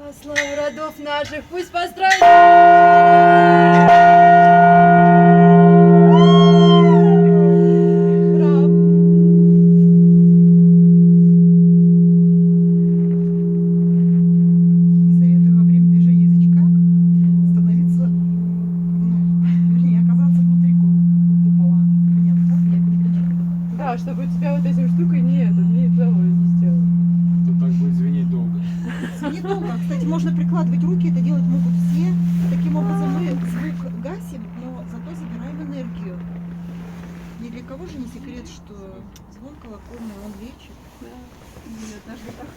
Во славу родов наших, пусть построит храм. Не советую во время движения язычка становиться, вернее, оказаться внутри купола. Понятно, да? Я переключила. Да, чтобы у тебя вот этим штукой не завод не сделал. То так будет звенеть долго. Недолго. Кстати, можно прикладывать руки, это делать могут все. Таким образом мы звук гасим, но зато забираем энергию. Ни для кого же не секрет, что звон колокольный, он лечит. Да. И однажды так